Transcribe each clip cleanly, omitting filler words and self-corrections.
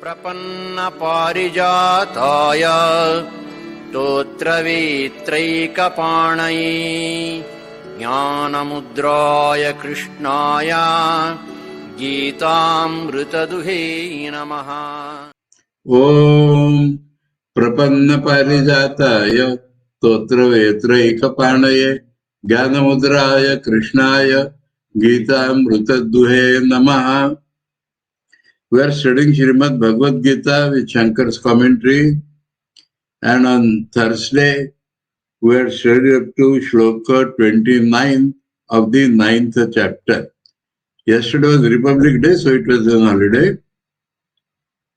प्रपन्न पारिजाताय स्तोत्रवेत्रैकपाणये ज्ञानमुद्राय कृष्णाय गीतामृतदुहे नमः। ओम प्रपन्न पारिजाताय स्तोत्रवेत्रैकपाणये ज्ञानमुद्राय कृष्णाय गीतामृतदुहे नमः. We are studying Srimad Bhagavad Gita with Shankar's commentary, and on Thursday we are studying up to Shloka 29 of the 9th chapter. Yesterday was Republic Day, so it was an holiday.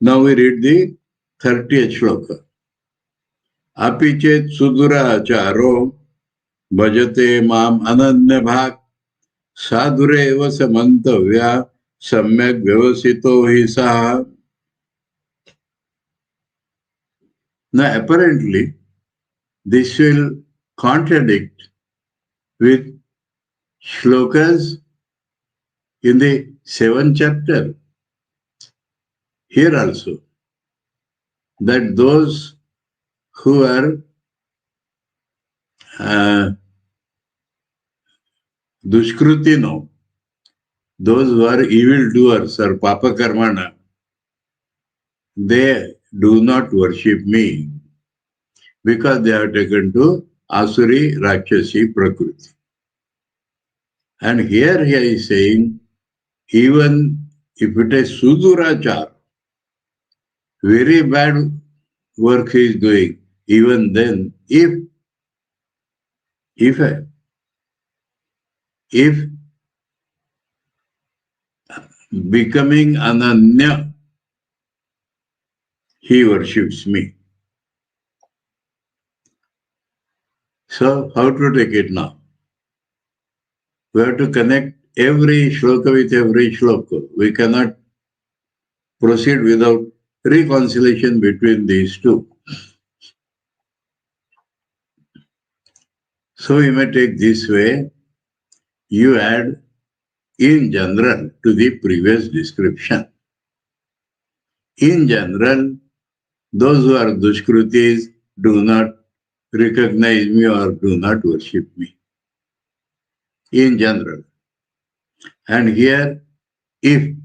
Now we read the 30th Shloka. Api chet sudura acharo bhajate mam ananya bhak sadhure eva samantavya samyak vyavasito hi saha. Now apparently this will contradict with shlokas in the 7th chapter. Here also, that those who are dushkrutino, those who are evildoers or papa karmana, they do not worship me because they have taken to asuri rakshasi prakriti. And here he is saying, even if it is sudurachar, very bad work he is doing, even then, if becoming ananya, he worships me. So how to take it now? We have to connect every shloka with every shloka. We cannot proceed without reconciliation between these two. So we may take this way. You add in general to the previous description. In general, those who are dushkrutis do not recognize me or do not worship me. In general. And here, if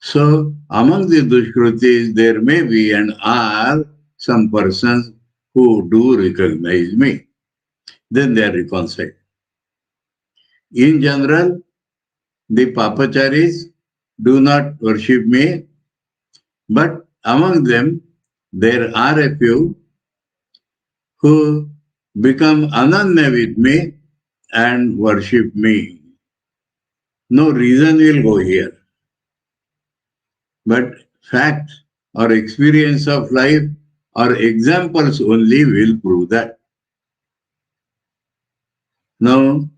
so, among the dushkrutis, there may be and are some persons who do recognize me. Then they are reconciled. In general, the papacharis do not worship me, but among them, there are a few who become ananya with me and worship me. No reason will go here. But fact or experience of life or examples only will prove that. Now,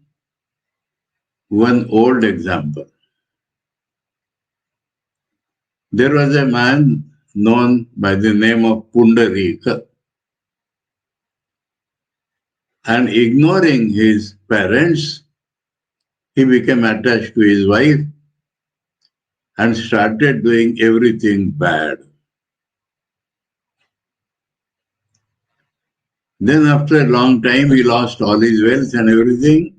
one old example. There was a man known by the name of Pundarika, and ignoring his parents, he became attached to his wife and started doing everything bad. Then after a long time, he lost all his wealth and everything.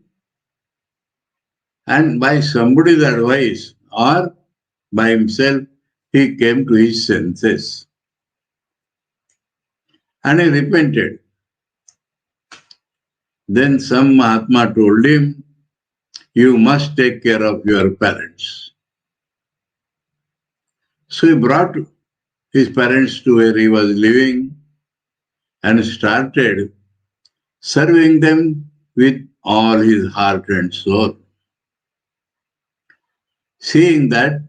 And by somebody's advice or by himself, he came to his senses. And he repented. Then some Mahatma told him, you must take care of your parents. So he brought his parents to where he was living and started serving them with all his heart and soul. Seeing that,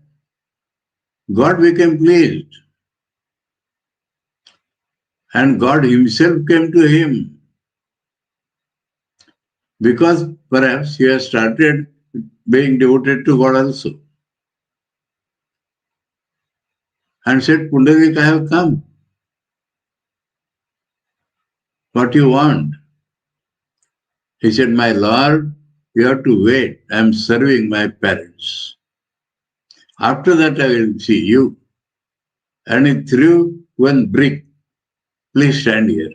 God became pleased. And God himself came to him. Because perhaps he has started being devoted to God also. And said, Pundarik, I have come. What do you want? He said, my Lord, you have to wait. I am serving my parents. After that I will see you. and he threw one brick. Please stand here.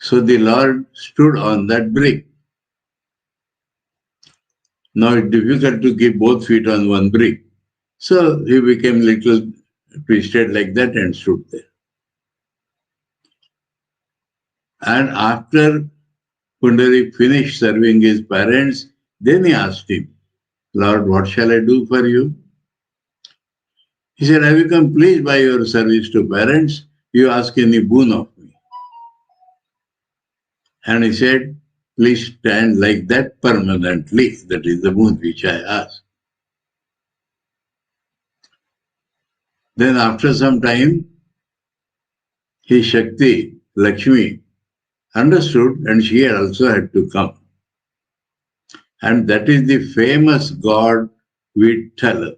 So the Lord stood on that brick. Now it's difficult to keep both feet on one brick. So he became little twisted like that and stood there. And after Pundarik finished serving his parents, then he asked him, Lord, what shall I do for you? He said, I become pleased by your service to parents. You ask any boon of me. And he said, please stand like that permanently. That is the boon which I ask. Then after some time, his Shakti, Lakshmi, understood and she also had to come. And that is the famous god Vithala.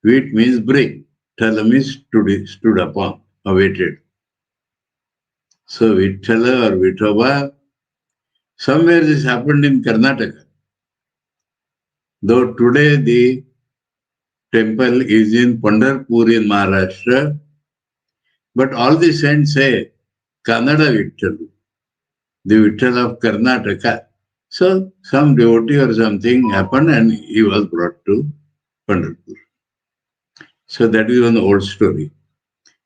Vit means brick. Thala means stood upon, awaited. So Vithala or Vithoba, somewhere this happened in Karnataka. Though today the temple is in Pandharpur in Maharashtra, but all the saints say Kannada Vithalu, the Vithala of Karnataka. So some devotee or something happened and he was brought to Pandharpur. So that is one old story.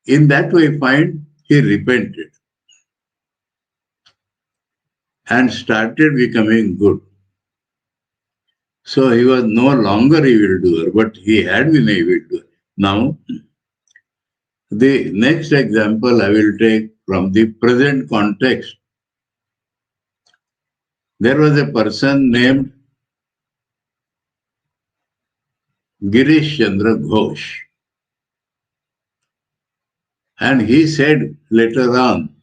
In that way, find he repented and started becoming good. So he was no longer evildoer, but he had been evildoer. Now, the next example I will take from the present context. There was a person named Girish Chandra Ghosh. And he said later on,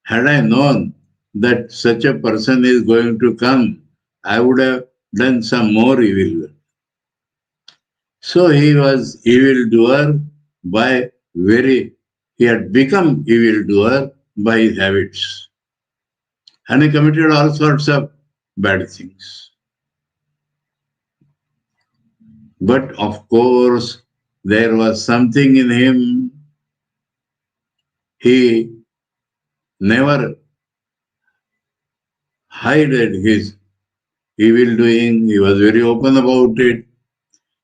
had I known that such a person is going to come, I would have done some more evil. So he was evildoer he had become evildoer by his habits. And he committed all sorts of bad things. But of course, there was something in him. He never hided his evil doing. He was very open about it.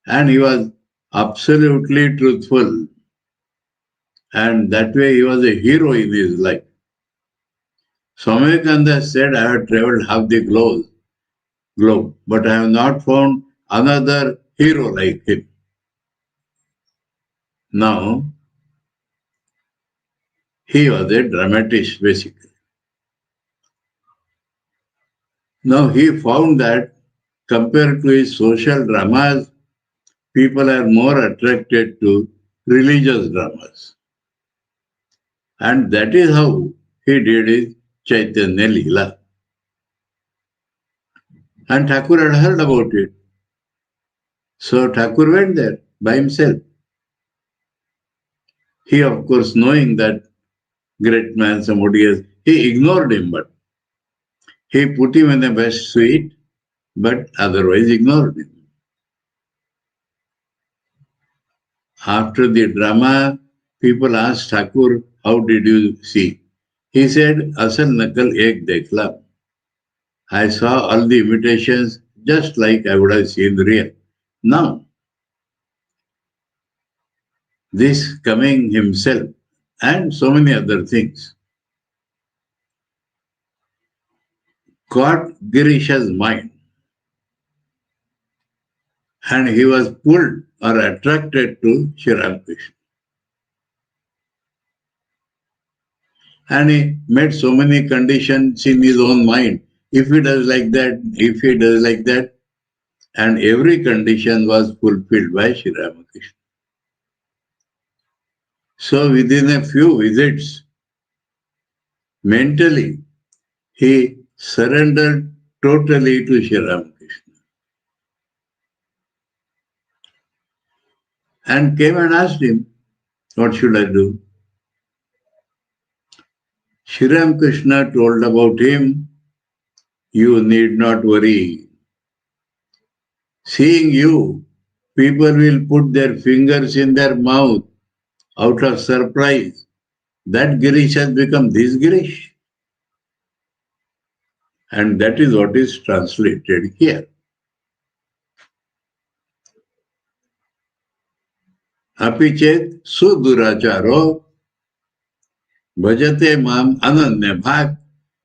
And he was absolutely truthful. And that way he was a hero in his life. Swami Vivekananda said, I have traveled half the globe, but I have not found another hero like him. Now, he was a dramatist basically. Now he found that compared to his social dramas, people are more attracted to religious dramas. And that is how he did his Chaitanya Leela. And Thakur had heard about it. So Thakur went there by himself. He, of course, knowing that great man, somebody else, he ignored him, but he put him in the best suite, but otherwise ignored him. After the drama, people asked Thakur, how did you see? He said, Asal Nakal Ek Dekhla. I saw all the imitations just like I would have seen real. Now, this coming himself and so many other things caught Girisha's mind. And he was pulled or attracted to Sri Ramakrishna. And he made so many conditions in his own mind. If he does like that, if he does like that, and every condition was fulfilled by Sri Ramakrishna. So within a few visits, mentally, he surrendered totally to Sri Ramakrishna. And came and asked him, what should I do? Sri Ramakrishna told about him, you need not worry. Seeing you, people will put their fingers in their mouth out of surprise. That Girish has become this Girish. And that is what is translated here. Api chet suduracharo bhajate mam ananya bhak.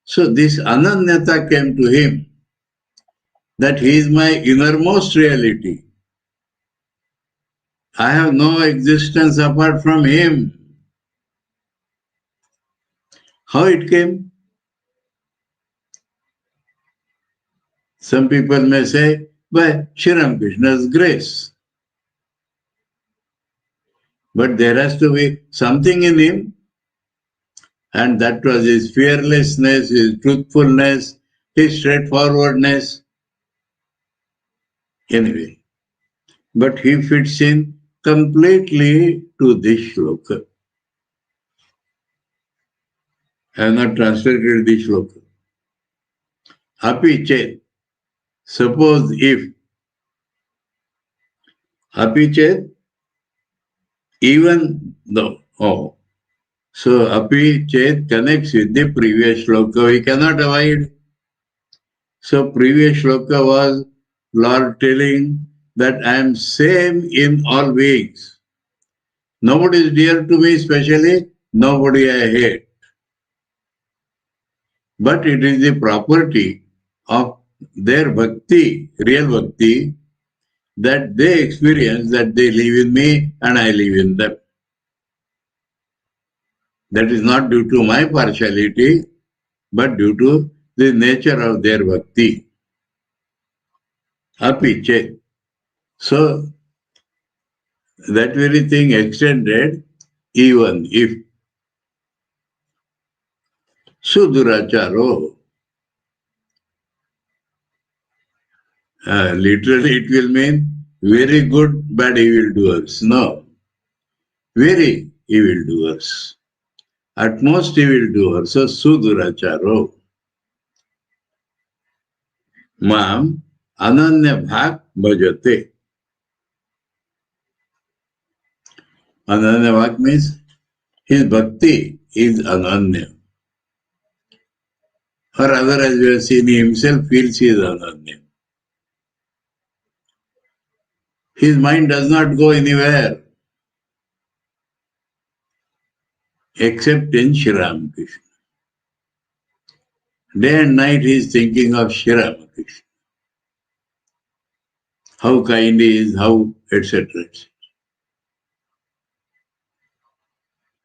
So this ananyata came to him, that he is my innermost reality. I have no existence apart from him. How it came? Some people may say, by Sri Ramakrishna's grace. But there has to be something in him, and that was his fearlessness, his truthfulness, his straightforwardness. Anyway, but he fits in completely to this shloka. I have not translated this shloka. Api chet, suppose if, api chet, even though, so api chet connects with the previous shloka, we cannot avoid. So previous shloka was Lord telling that I am same in all beings. Nobody is dear to me, especially nobody I hate. But it is the property of their bhakti, real bhakti, that they experience that they live in me and I live in them. That is not due to my partiality, but due to the nature of their bhakti. Api chet. So, that very thing extended, even if suduracharo, literally it will mean very good bad evildoers. No, very evildoers. At most evildoers. So suduracharo. Mam ananya bhak bhajate. Ananya bhak means his bhakti is ananya. Or rather, as we have seen, he himself feels he is ananya. His mind does not go anywhere except in Shri Ramakrishna. Day and night he is thinking of Shri Ramakrishna. How kind he is, how, etc. etc.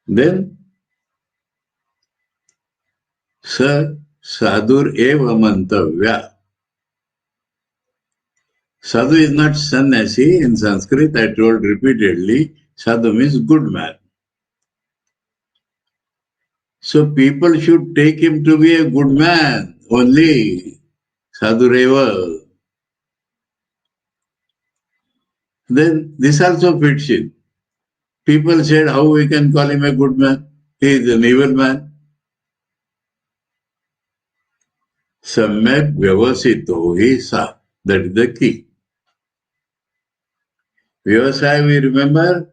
Then, sa sadhur eva mantavya. Sadhu is not sannyasi. In Sanskrit, I told repeatedly, sadhu means good man. So people should take him to be a good man only. Sadhureva. Then this also fits in. People said, how we can call him a good man? He is an evil man. Samyak vyavasito hi sa. That is the key. Vyavasaya, we remember?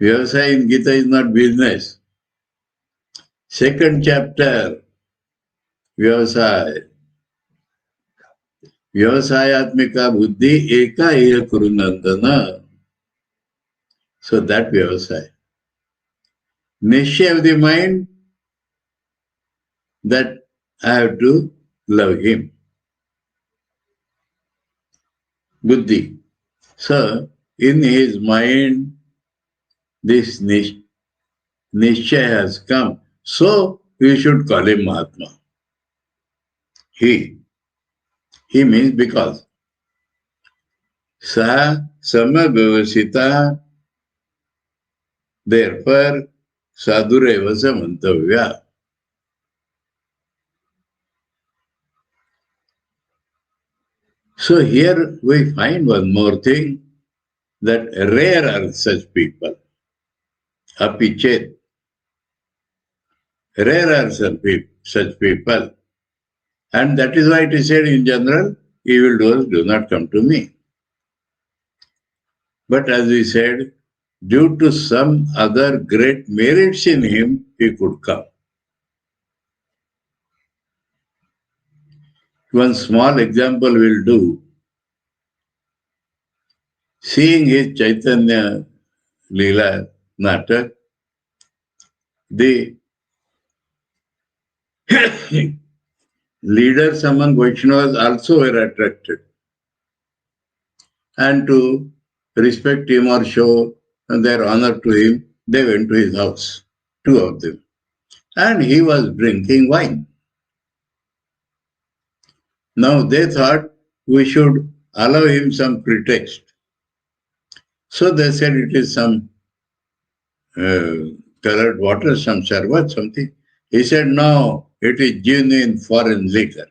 Vyavasaya in Gita is not business. Second chapter, Vyavasaya. Vyavasayatmika buddhi eka iya kurunandana. So that Vyavasaya. Nishya of the mind, that I have to love him. Buddhi. So, in his mind, this nishya has come. So, we should call him Mahatma. He means because. Sa samabhavasita, therefore, sadhureva samantavya. So here we find one more thing, that rare are such people. Api chet. Rare are such people. And that is why it is said in general, evildoers do not come to me. But as we said, due to some other great merits in him, he could come. One small example will do. Seeing his Chaitanya Leela Natak, the leaders among Vaishnavas also were attracted. And to respect him or show their honor to him, they went to his house, two of them. And he was drinking wine. Now they thought we should allow him some pretext. So they said it is some colored water, some sharbat, something. He said, no, it is genuine foreign liquor.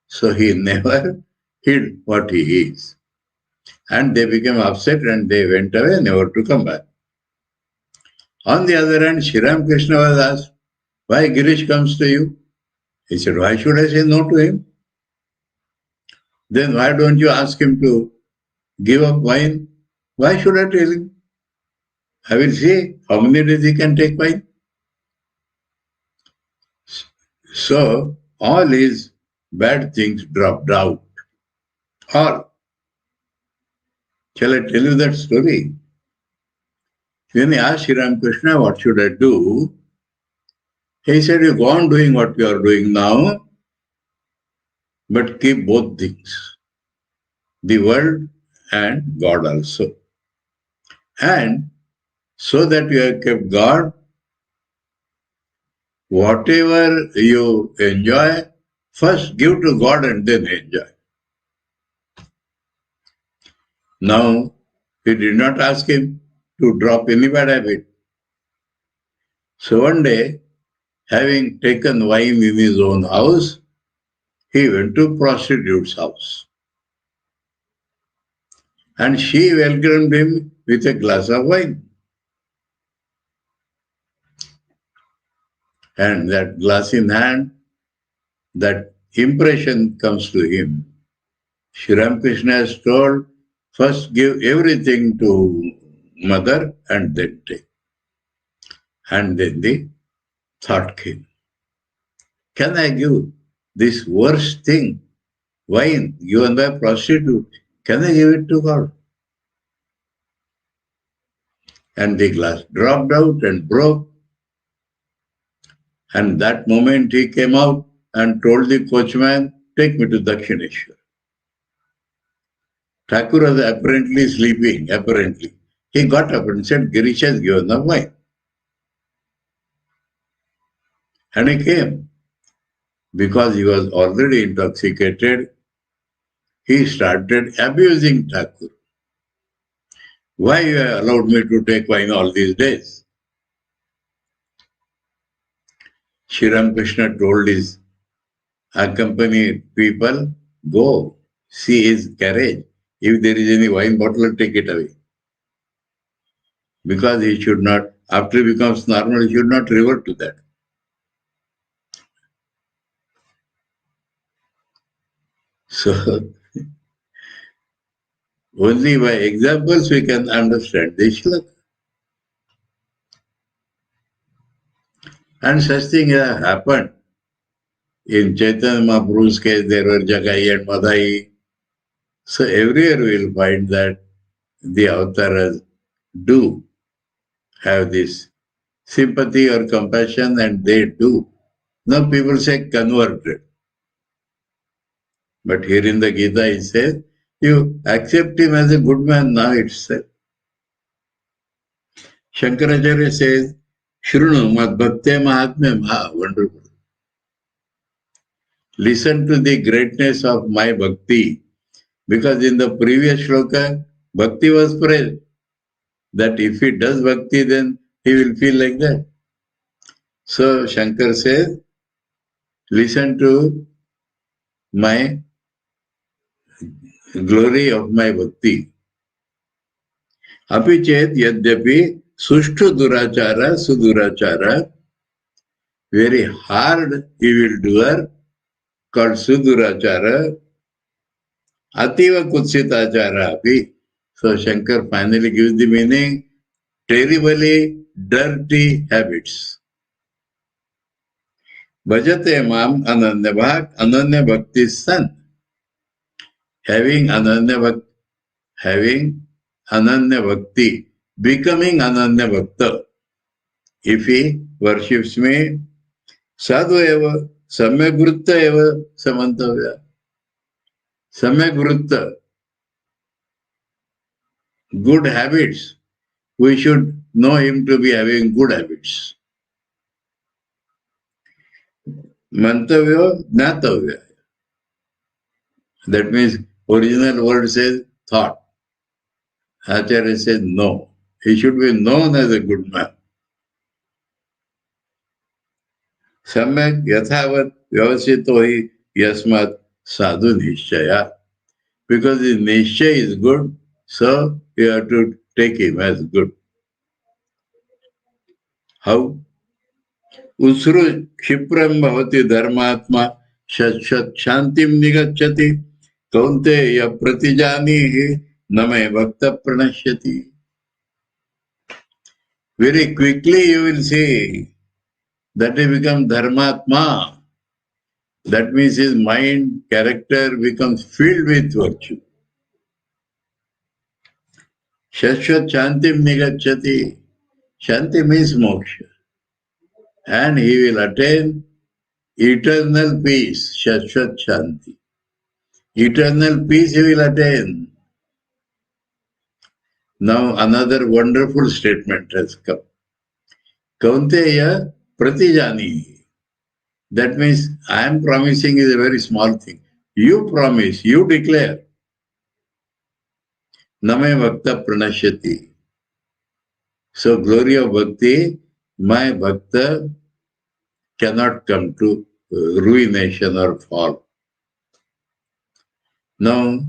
So he never hid what he is. And they became upset and they went away, never to come back. On the other hand, Sri Ramakrishna was asked, why Girish comes to you? He said, why should I say no to him? Then why don't you ask him to give up wine? Why should I tell him? I will see how many days he can take wine. So all his bad things dropped out. All. Shall I tell you that story? When he asked Sri Ramakrishna, what should I do? He said, you go on doing what you are doing now, but keep both things, the world and God also. And so that you have kept God, whatever you enjoy, first give to God and then enjoy. Now, he did not ask him to drop any bad habit. So one day, having taken wine in his own house, he went to prostitute's house. And she welcomed him with a glass of wine. And that glass in hand, that impression comes to him. Sri Ramakrishna has told, first give everything to mother and then take. And then the thought came, can I give this worst thing, wine given by a prostitute, can I give it to God? And the glass dropped out and broke. And that moment he came out and told the coachman, take me to Dakshineshwar. Thakur was apparently sleeping, apparently. He got up and said, Girish has given the wine. And he came. Because he was already intoxicated, he started abusing Thakur. Why you have allowed me to take wine all these days? Sri Ramakrishna told his accompanied people, go, see his carriage. If there is any wine bottle, take it away. Because he should not, after he becomes normal, he should not revert to that. So, only by examples we can understand this shlok. And such thing has happened. In Chaitanya Mahaprabhu's case, there were Jagai and Madai. So everywhere we will find that the avatars do have this sympathy or compassion, and they do. Now people say converted. But here in the Gita it says, you accept him as a good man now itself. Shankaracharya says, Shrunu mad bhakte mahatmya maha, wonderful. Listen to the greatness of my bhakti. Because in the previous shloka, bhakti was praised. That if he does bhakti, then he will feel like that. So Shankar says, listen to my glory of my bhakti. Api chet yadyapi sushtu durachara sudurachara, very hard evildoer called sudurachara, Ativa kutsitachara api. So Shankar finally gives the meaning, terribly dirty habits. Bhajate mam ananya bhak, ananya bhakti san. Having ananya bhakti, becoming ananya bhakta. If he worships me, sadhu eva, samyak vrutta eva samantavya. Samyak vrutta, good habits. We should know him to be having good habits. Mantavya, gnatavya. That means original word says thought. Acharya says no. He should be known as a good man. Samyak yathavat vyavasito hi yasmat sadhu nishchaya. Because his nishchay is good, so you have to take him as good. How? Usru kshipram bhavati dharmatma shashat shantim nigacchati kaunte ya pratijani name bhakta pranashyati. Very quickly you will see that he becomes dharmatma. That means his mind, character becomes filled with virtue. Shashvat shantim nigacchati. Shanti means moksha. And he will attain eternal peace, Shashvat Shanti. Eternal peace he will attain. Now another wonderful statement has come. Kaunteya pratijani. That means I am promising is a very small thing. You promise, you declare. Name bhakta pranashyati. So glory of bhakti, my bhakta cannot come to ruination or fall. Now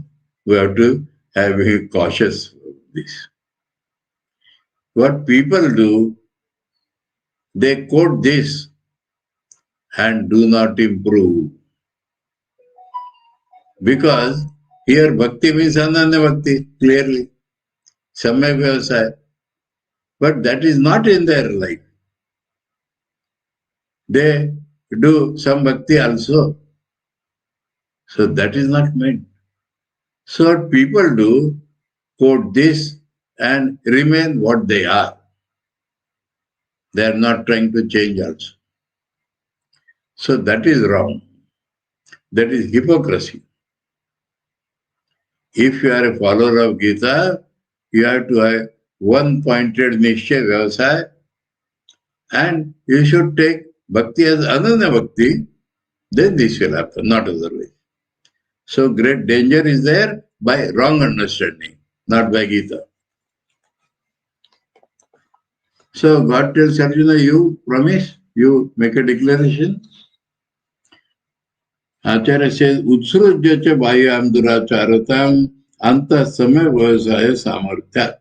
we have to be cautious of this. What people do, they quote this and do not improve. Because here bhakti means ananya bhakti, clearly. Samyak vyavasaya. But that is not in their life. They do some bhakti also. So that is not meant. So what people do, quote this and remain what they are. They are not trying to change also. So that is wrong. That is hypocrisy. If you are a follower of Gita, you have to have one-pointed nishchay vyavasaya, and you should take bhakti as ananya bhakti, then this will happen, not otherwise. So great danger is there by wrong understanding, not by Gita. So God tells Arjuna, you promise, you make a declaration. Acharya says, Utsrujyacha bhayyam duracharatam anta samay vyavasaya samartya.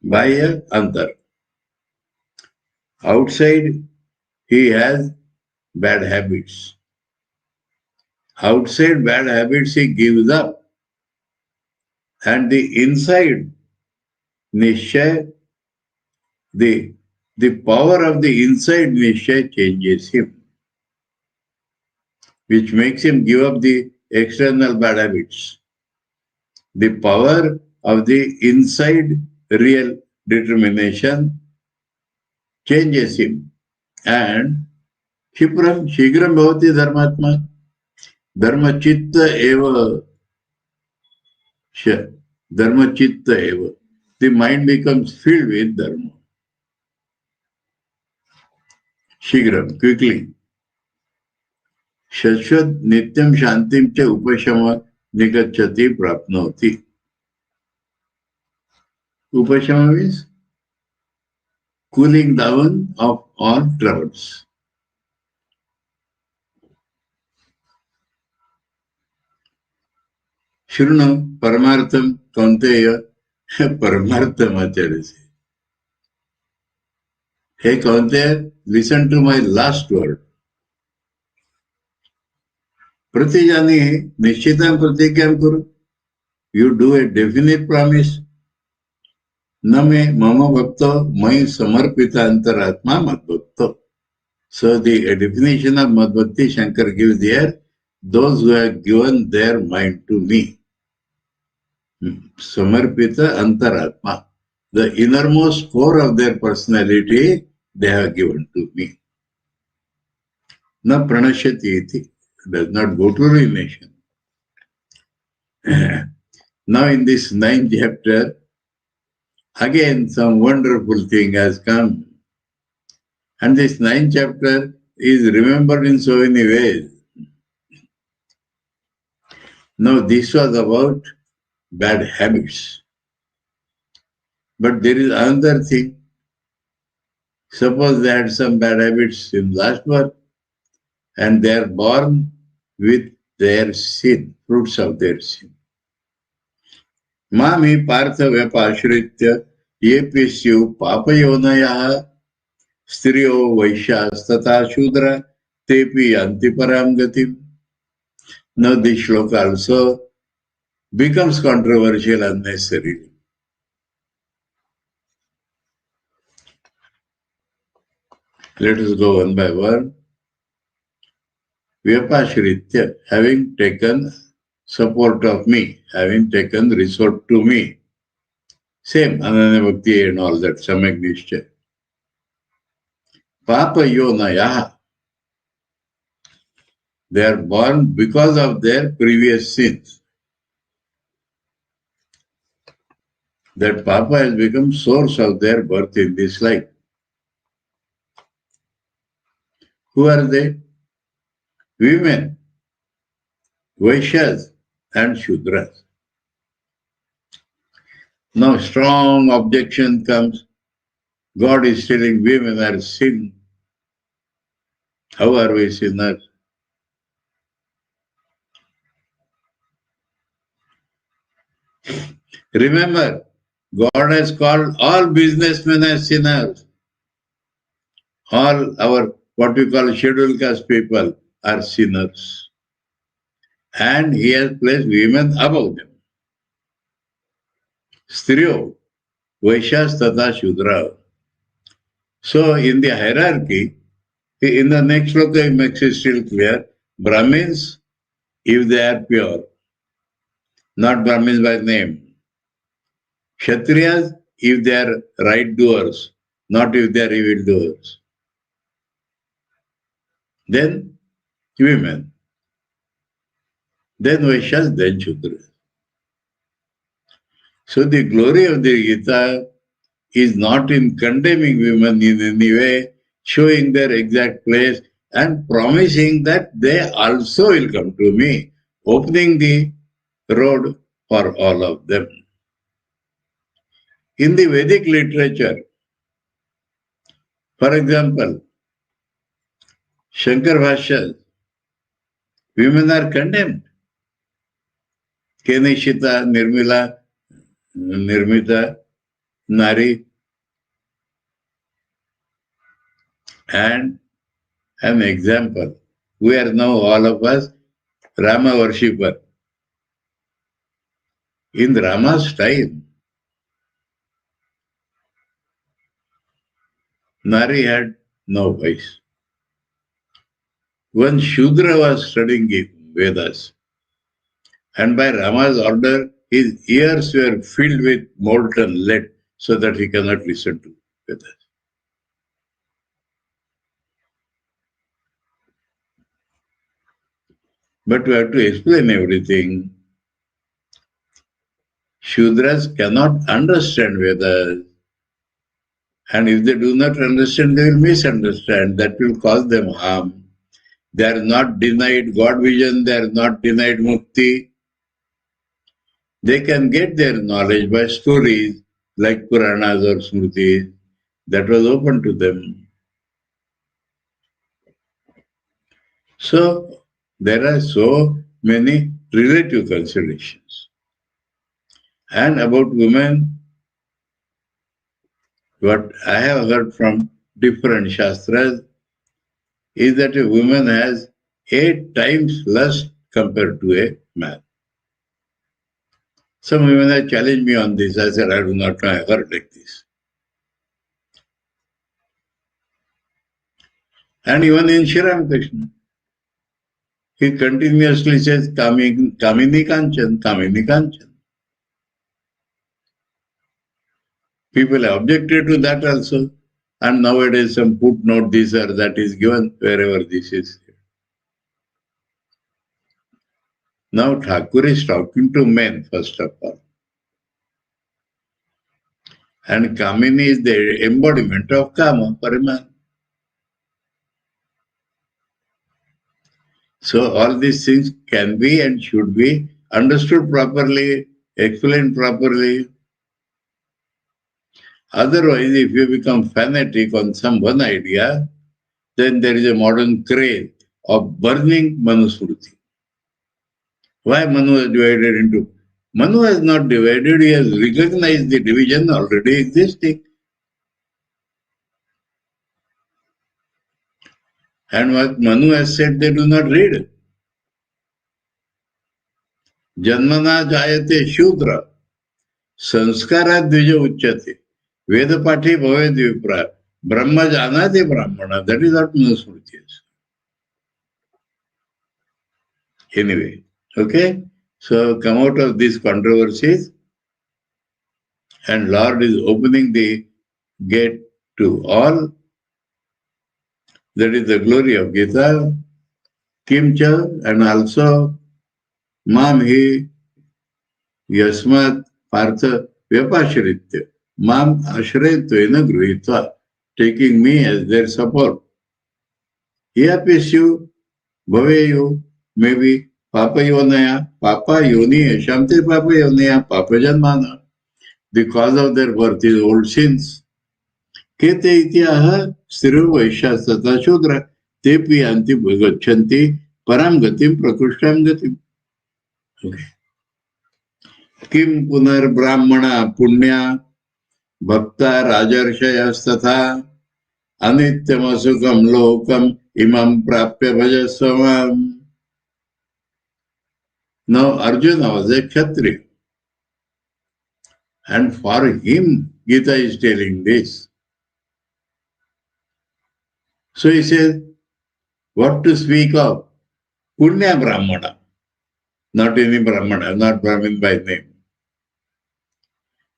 Bhaya antar. Outside, he has bad habits. Outside bad habits he gives up. And the inside, Nishchay, the power of the inside Nishchay changes him, which makes him give up the external bad habits. The power of the inside real determination changes him. And Shigram Bhavati Dharmatma. Dharma Chitta Eva. Dharma Chitta Eva. The mind becomes filled with Dharma. Shigram, quickly. Shashwat Nityam Shantim Cha Upashama Nigacchati Prapnoti. Upashama means cooling down of all troubles. Shrunam Paramartham Kaunteya Paramartham Acharya. Hey Kaunte, listen to my last word. Pratijani nischitam pratigyam kuru. You do a definite promise. न मे मम भक्तो मयि samarpita antaratma madbhakto. So the definition of Madhbhakti Shankar gives here, those who have given their mind to me. Samarpita antaratma. The innermost core of their personality, they have given to me. Na pranashyati iti. Does not go to ruination. Now in this 9th chapter, again some wonderful thing has come. And this 9th chapter is remembered in so many ways. Now this was about bad habits. But there is another thing. Suppose they had some bad habits in last birth and they are born with their sin, fruits of their sin. Mami partha vyapashritya yepi syu papayonaya striyo vaishyas tata shudra tepi yanti param gatim. Now this shloka also becomes controversial unnecessarily. Let us go one by one. Vyapashritya, having taken support of me, having taken resort to me. Same, Ananya Bhakti and all that, Samak Nishcha. Papa Yonayaha. They are born because of their previous sins. That Papa has become source of their birth in this life. Who are they? Women, Vaishyas and Shudras. Now strong objection comes. God is telling women are sin. How are we sinners? Remember, God has called all businessmen as sinners. All our, what we call scheduled caste people, are sinners. And He has placed women above them. Striyo, Vaishyas tata Shudra. So in the hierarchy, in the next sloka he makes it still clear, Brahmins, if they are pure, not Brahmins by name. Kshatriyas, if they are right doers, not if they are evil doers. Then women. Then Vaishyas, then Shudras. So the glory of the Gita is not in condemning women in any way, showing their exact place and promising that they also will come to me, opening the road for all of them. In the Vedic literature, for example, Shankar Bhashya, women are condemned. Kenishita, Nirmila, Nirmita, Nari, and an example. We are now all of us Rama worshipper. In Rama's time, Nari had no voice. One Shudra was studying Vedas, and by Rama's order, his ears were filled with molten lead so that he cannot listen to Vedas. But we have to explain everything. Shudras cannot understand Vedas. And if they do not understand, they will misunderstand. That will cause them harm. They are not denied God vision, they are not denied mukti. They can get their knowledge by stories like Puranas or Smritis. That was open to them. So, there are so many relative considerations. And about women, what I have heard from different shastras is that a woman has 8 times lust compared to a man. Some women have challenged me on this. I said, I do not know, I heard like this. And even in Sri Ramakrishna, he continuously says, Kamini Kanchan, Kamini Kanchan. People have objected to that also. And nowadays some footnote this or that is given wherever this is. Now Thakur is talking to men first of all. And Kamini is the embodiment of Kama for a man. So all these things can be and should be understood properly, explained properly. Otherwise, if you become fanatic on some one idea, then there is a modern craze of burning Manusmriti. Why Manu is divided into? Manu has not divided, he has recognized the division already existing. And what Manu has said, they do not read. Janmana jayate shudra, sanskara dvija uchyate, vedapati bhaved vipra, brahma janate brahmana. That is what Manusmriti is. Anyway, okay? So come out of these controversies, and Lord is opening the gate to all. That is the glory of Gita, Kimcha, and also Mam hi yasmat partha vyapasharitya. Mam ashraytvena gruhitva, taking me as their support. Yapisyu bhaveyu, maybe Papa Yonaya, Papa Yoni, Shamte Papa Yonaya, Papa Janmana. The cause of their birth is old sins. Kete ityaha stiru vaishya sata shudra tepi anti gachanti param gatim prakushtam gatim. Okay. Kim punar brahmana punya bhakta rajarshayas anityam asukam lokam imam prapya bhajasvam. Now Arjuna was a Kshatriya. And for him, Gita is telling this. So he says, what to speak of? Punya Brahmana. Not any Brahmana, not Brahmin by name.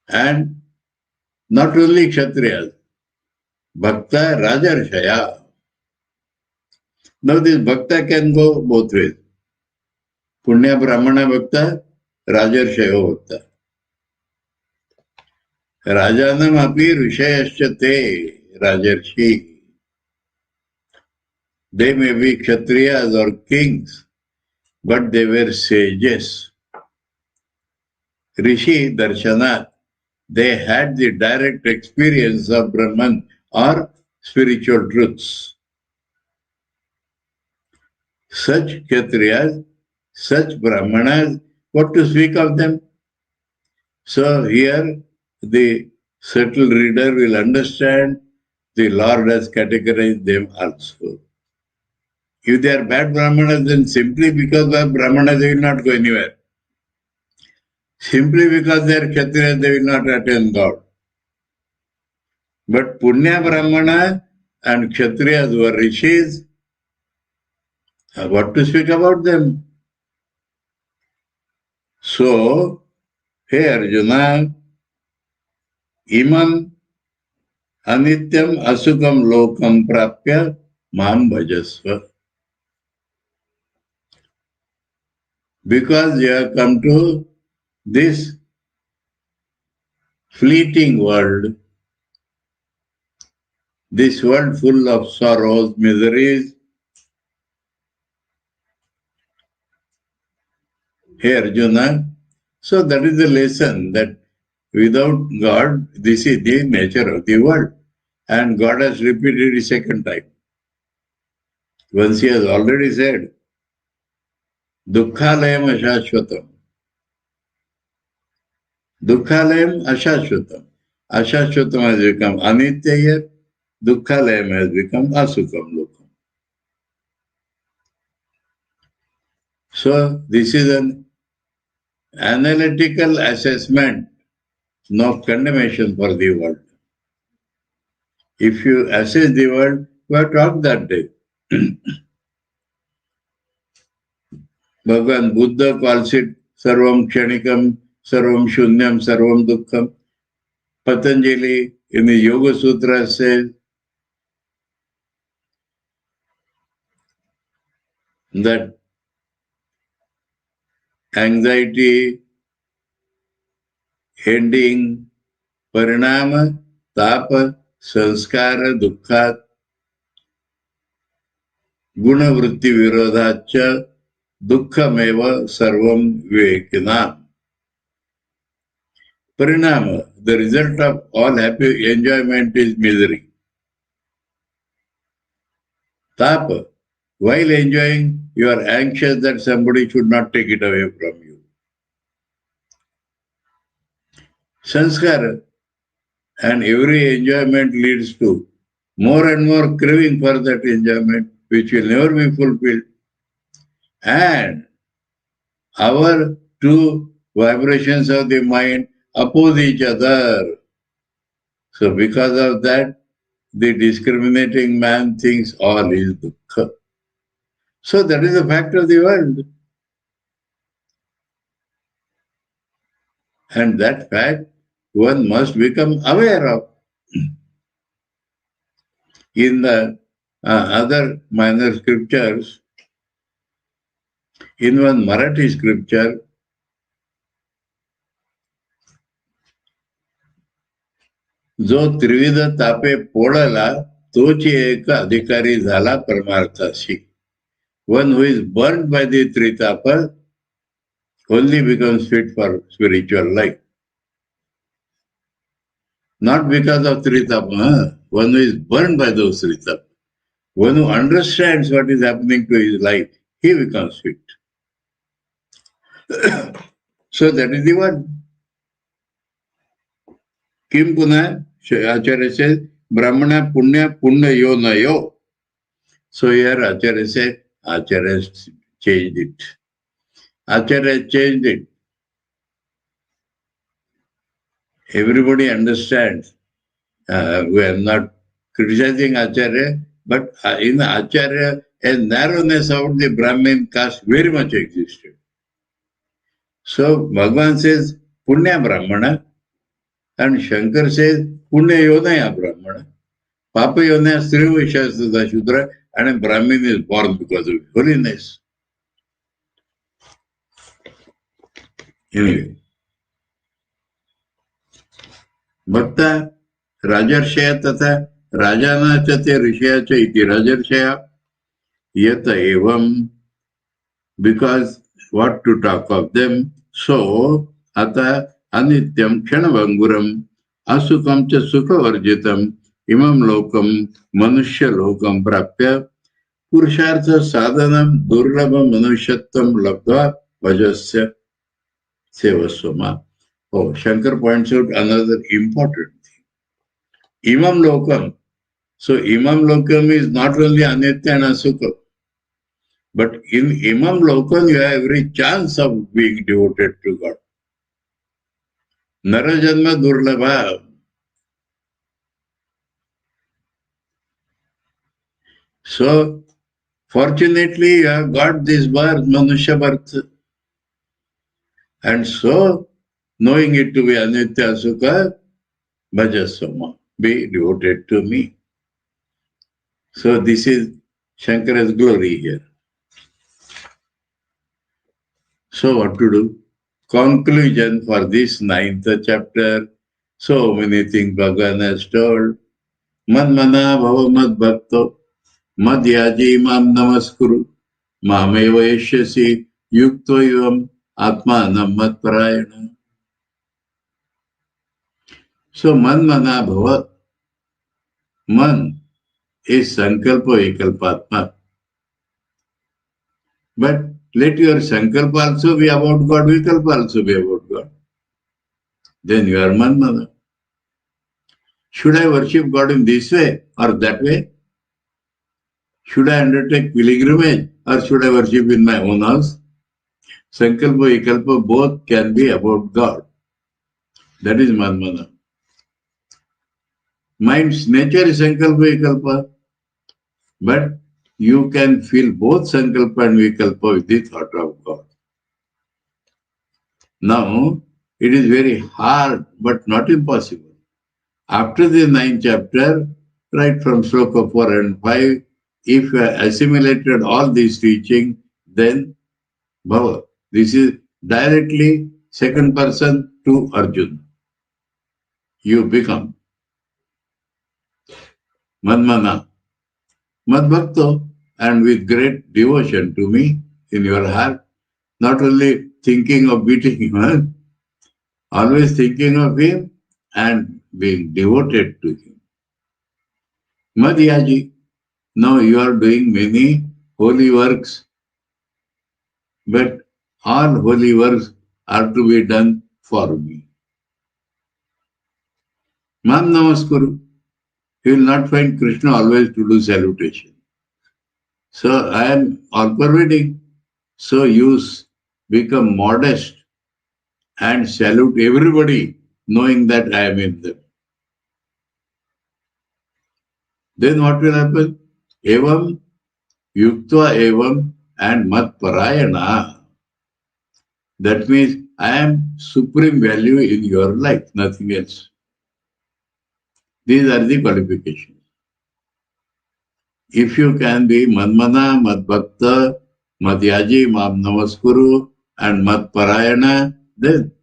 And not only Kshatriyas, Bhakta Rajarshaya. Now this Bhakta can go both ways. Punya Brahmana Bhakta, Rajarshaya Bhakta. Rajanam api rishayasya Rajarshi. They may be Kshatriyas or kings, but they were sages. Rishi Darshanat, they had the direct experience of Brahman or spiritual truths. Such Kshatriyas, such Brahmanas, what to speak of them? So here the subtle reader will understand the Lord has categorized them also. If they are bad Brahmanas, then simply because they are Brahmanas, they will not go anywhere. Simply because they are Kshatriyas, they will not attain God. But Punya Brahmana and Kshatriyas were rishis. What to speak about them? So, hey Arjuna, imam anityam asukam lokam prapya mam bhajasva. Because you have come to this fleeting world, this world full of sorrows, miseries. Hey Arjuna, so that is the lesson that without God, this is the nature of the world. And God has repeated it a second time. Once he has already said, Dukkhalayam ashashvatam. Dukkhalayam ashashvatam. Ashashvatam has become anitya here. Dukkhalayam has become Asukam Lokam. So this is an analytical assessment, no condemnation for the world. If you assess the world, we have talked that day. Bhagavan Buddha calls it Sarvam Kshanikam, Sarvam Shunyam, Sarvam Dukkham. Patanjali in the Yoga Sutra says that anxiety, ending, parinama, tapa, sanskara, dukkhat, gunavritti virodhacha, dukkhameva sarvam vivekanam. Parinama, the result of all happy enjoyment is misery. Tapa, while enjoying, you are anxious that somebody should not take it away from you. Sanskara, and every enjoyment leads to more and more craving for that enjoyment, which will never be fulfilled. And our two vibrations of the mind oppose each other. So because of that, the discriminating man thinks all is dukkha. So that is the fact of the world. And that fact one must become aware of. In the other minor scriptures, in one Marathi scripture, जो त्रिविध तापे पोळला तोची एक अधिकारी झाला परमार्थाशी. One who is burned by the tritapa only becomes fit for spiritual life. Not because of tritapa, one who is burned by those tritapa. One who understands what is happening to his life, he becomes fit. So that is the one. Kim Puna, Acharya says, Brahmana Punya Punya Yo Na Yo. So here Acharya says, Acharya changed it. Acharya changed it. Everybody understands. We are not criticizing Acharya, but in Acharya, a narrowness of the Brahmin caste very much existed. So Bhagavan says, Punya Brahmana, and Shankar says, Punya Yonaya Brahmana. Papa Yonaya Srivashasada Shudra, and a Brahmin is born because of holiness. Anyway. Bhakta Rajarshaya Tata Rajana Chate Rishaya Cha Iti Rajarshaya Yata Evam, because what to talk of them, so Ata Anityam Kshanavamguram Asukam Cha Sukhavarjitam Imam Lokam Manushya Lokam Prapya Purushartha Sadhanam Durlabha Manushyatam Labdha Vajasya Sevaswama. Oh, Shankar points out another important thing. Imam Lokam. So Imam Lokam is not only Anitya and Asukha, but in Imam Lokam you have every chance of being devoted to God. Narajanma Durlabha. So, fortunately you have got this birth, Manusya birth. And so, knowing it to be Anitya Asukha, Bhajasvama, be devoted to me. So this is Shankara's glory here. So what to do? Conclusion for this 9th chapter. So many things Bhagavan has told. Mad mana bhava mad bhakto, mad yaji mam namaskuru, mameva yashyasi yukto ivam atmanam mad parayana. So man mana bhava. Man is sankalpa vikalpatma. But let your sankalpa also be about God, vikalpa also be about God. Then you are man mana. Should I worship God in this way or that way? Should I undertake pilgrimage or should I worship in my own house? Sankalpa, Vikalpa, both can be about God. That is Manmana. Mind's nature is Sankalpa, Vikalpa. But you can feel both Sankalpa and Vikalpa with the thought of God. Now, it is very hard but not impossible. After the 9th chapter, right from Sloka 4 and 5, if you have assimilated all these teaching, then Bhava. This is directly second person to Arjuna. You become Manmana, Madbhakto, and with great devotion to me in your heart, not only thinking of beating him, always thinking of him and being devoted to him. Madhyaji, now you are doing many holy works, but all holy works are to be done for me. Mam Namaskuru. You will not find Krishna always to do salutation. So I am all-pervading. So you become modest and salute everybody, knowing that I am in them. Then what will happen? Evam, yuktva evam, and mat parayana. That means I am supreme value in your life, nothing else. These are the qualifications. If you can be Manmana, Madbhakta, Madhyaji, Mam Namaskuru, and Mad Parayana, then.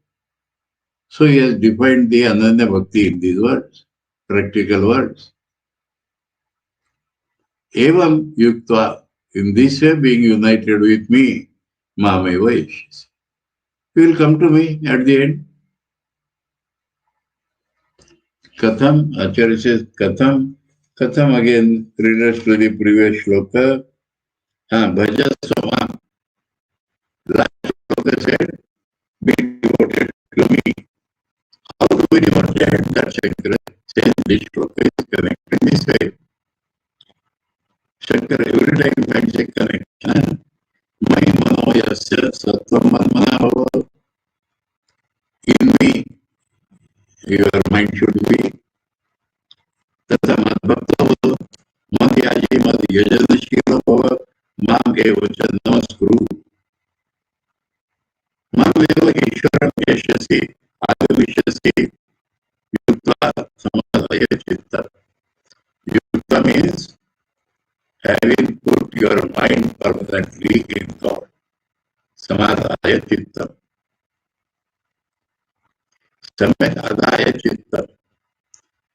So he has defined the Ananya Bhakti in these words, practical words. Evam Yuktva, in this way being united with me, Mameva Yashisi. You will come to me at the end. Katham, Acharya says, Katham again refers to the previous shloka. Bhaja Swamam. Last shloka said, be devoted to me. How do we demonstrate that Shankara says this shloka is connected this way? Shankara every time finds a connection. Mai mano yasya sattvam manmana bhava. In me, your mind should be तथा मद्भक्तो मद्याजी मद्यजनशील भव माम एव च नमस्कुरु माम एव ईश्वरं यशसि आगमिष्यसि युक्त्वा समाधाय चित्त. Yukta means having put your mind permanently in God. Samadhaya chitta. Samadhaya chitta.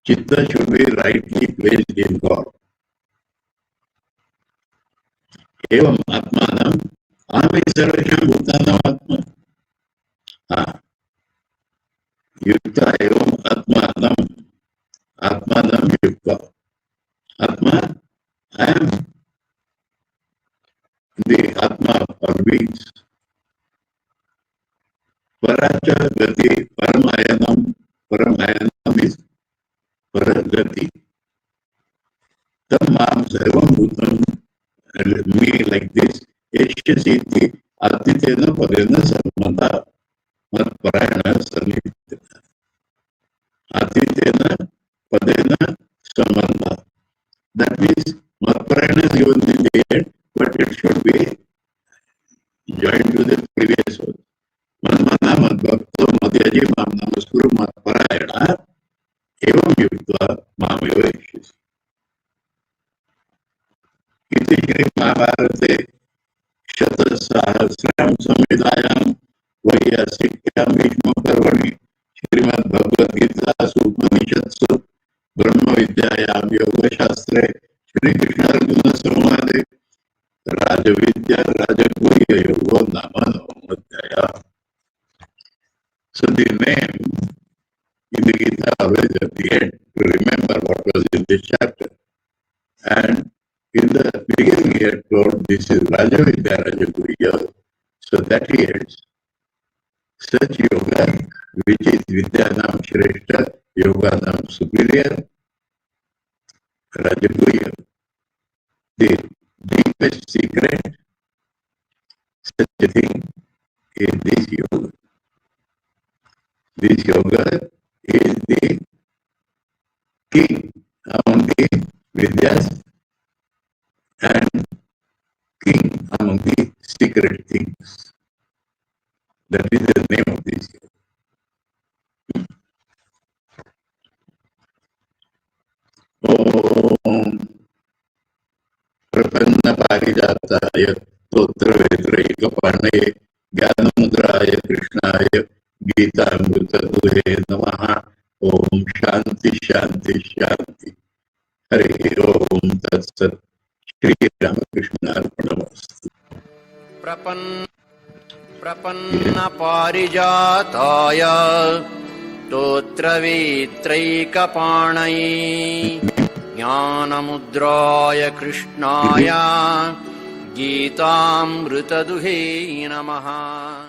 Chitta should be rightly placed in God. Evam atmanam ahami sarvesham bhutanam atma. Yukta evam atmanam yukta. Atma, I am the Atma of beings. Paracha gati paramayanam is paragati. Tam mam sarvam bhutam, me like this, eshyasiti atitena padena samanta mat parayana sanitena. Atitena padena samanta. That means Matparayana is given in the end, but it should be joined to the previous one. Manmana, Madbhakto, Madhyaji, Mam Namaskuru, Matparayana, Evam Yuktva, Mameva Yashisi. Iti Shri Mahabharate, Shatasahasram Samhidayam, Vayasikyam Bhishma Parvani, Srimad Bhagavad Gita, Upanishatsu, Brahma Vidyayam Yoga Shastre, Shri Krishna Arjuna Samvade, Raja Vidya, Raja Gwalior Yoga Nama Namadhyaya. So the name in the Gita always at the end to remember what was in this chapter. And in the beginning he had told this is Raja Vidya, Raja Gwalior. So that he adds, such yoga which is Vidyanam Shrestha Yoganam superior, Rajaguhya. The deepest secret, such a thing, is this yoga. This yoga is the king among the Vidyas and king among the secret things. That is the name of this yoga. Om Prapanna Parijataya Totra Vedraikapanaya Jnanamudraya Krishnaya Gita Amrita Duhe Namaha. Om Shanti Shanti Shanti. Hare Om Tat Sat. Shri Ramakrishna Arpanamastu. Prapanna Parijataya Totravitraikapanai Jnanamudraya Krishnaya Gitamritaduhe Namaha.